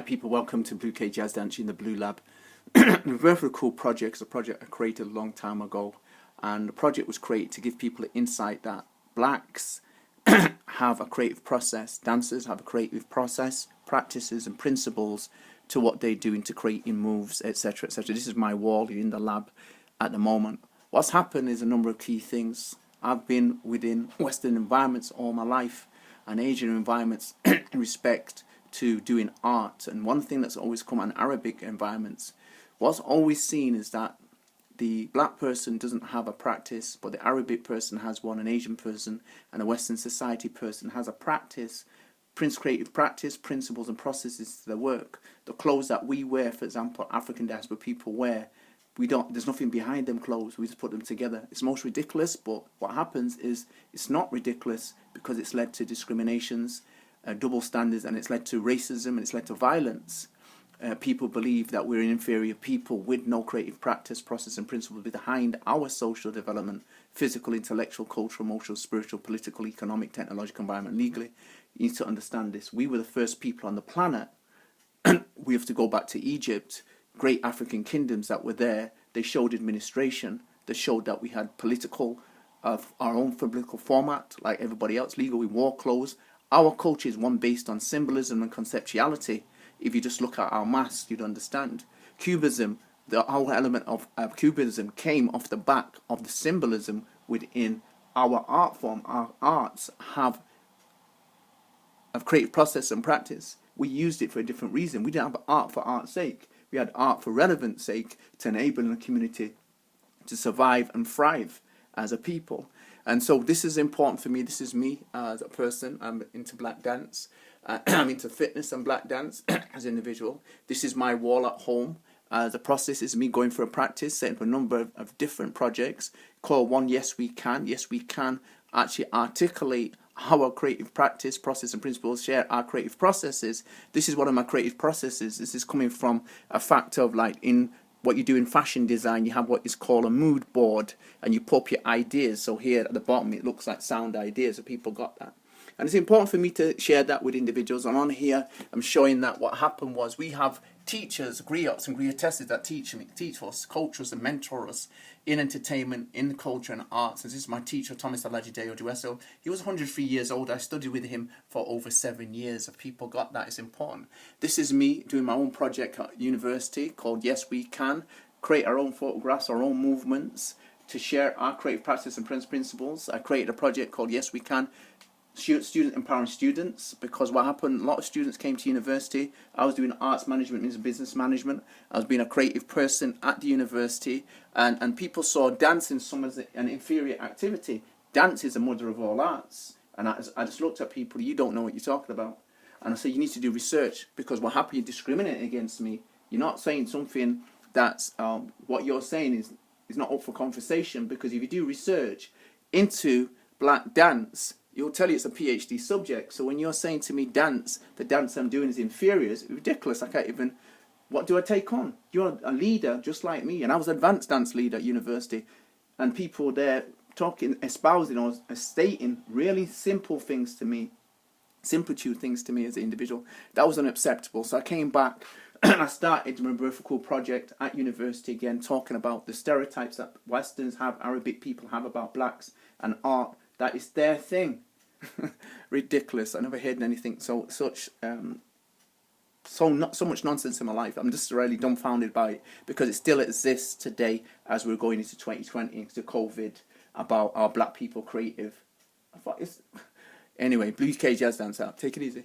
People, welcome to Blue K Jazz Dance in the Blue Lab. The Very Cool project is a project I created a long time ago, and the project was created to give people the insight that blacks have a creative process, dancers have a creative process, practices and principles to what they do into creating moves, etc., etc. This is my wall in the lab at the moment. What's happened is a number of key things. I've been within Western environments all my life, and Asian environments in respect to doing art. And one thing that's always come on Arabic environments, what's always seen is that the black person doesn't have a practice, but the Arabic person has one, an Asian person and a Western society person has a practice, creative practice, principles and processes to their work. The clothes that we wear, for example, African diaspora people wear, there's nothing behind them clothes, we just put them together. It's most ridiculous, but what happens is it's not ridiculous because it's led to discriminations, double standards, and it's led to racism, and it's led to violence. People believe that we're inferior people with no creative practice, process and principles behind our social development, physical, intellectual, cultural, emotional, spiritual, political, economic, technological, environment, legally. You need to understand this. We were the first people on the planet. We have to go back to Egypt. Great African kingdoms that were there, they showed administration, they showed that we had our own political format, like everybody else, legal, we wore clothes. Our culture is one based on symbolism and conceptuality. If you just look at our masks, you'd understand. Cubism, the whole element of Cubism came off the back of the symbolism within our art form. Our arts have a creative process and practice. We used it for a different reason. We didn't have art for art's sake. We had art for relevance sake, to enable the community to survive and thrive as a people. And so this is important for me. This is me as a person. I'm into black dance. I'm into fitness and black dance as an individual. This is my wall at home. The process is me going for a practice, setting up a number of different projects. Call one Yes We Can. Yes We Can actually articulate our creative practice, process and principles, share our creative processes. This is one of my creative processes. This is coming from a fact of, like, in what you do in fashion design, you have what is called a mood board, and you pop your ideas. So here at the bottom it looks like sound ideas, so people got that. And it's important for me to share that with individuals. And on here I'm showing that what happened was we have teachers, griots and griotesses that teach us, coach us and mentor us in entertainment, in culture and arts. And this is my teacher, Thomas Alajideo Dueso. He was 103 years old. I studied with him for over 7 years. If people got that, it's important. This is me doing my own project at university called Yes We Can. Create our own photographs, our own movements to share our creative practice and principles. I created a project called Yes We Can, student empowering students, because what happened, a lot of students came to university. I was doing arts management and business management. I was being a creative person at the university, and people saw dance in some as an inferior activity. Dance is the mother of all arts. And I just looked at people, you don't know what you're talking about. And I said, you need to do research, because what happened, you're discriminating against me. You're not saying something that's, what you're saying is not up for conversation, because if you do research into black dance, you'll tell you it's a PhD subject. So when you're saying to me the dance I'm doing is inferior, it's ridiculous. I can't even, what do I take on? You're a leader just like me. And I was advanced dance leader at university. And people there talking, espousing or stating really simple things to me, simplitude things to me as an individual. That was unacceptable. So I came back and I started my Very Cool project at university again, talking about the stereotypes that Westerns have, Arabic people have about blacks and art. That is their thing. Ridiculous. I never heard anything so much nonsense in my life. I'm just really dumbfounded by it, because it still exists today as we're going into 2020, into COVID, about our black people creative. Anyway, Blue K Jazz Dance out. Take it easy.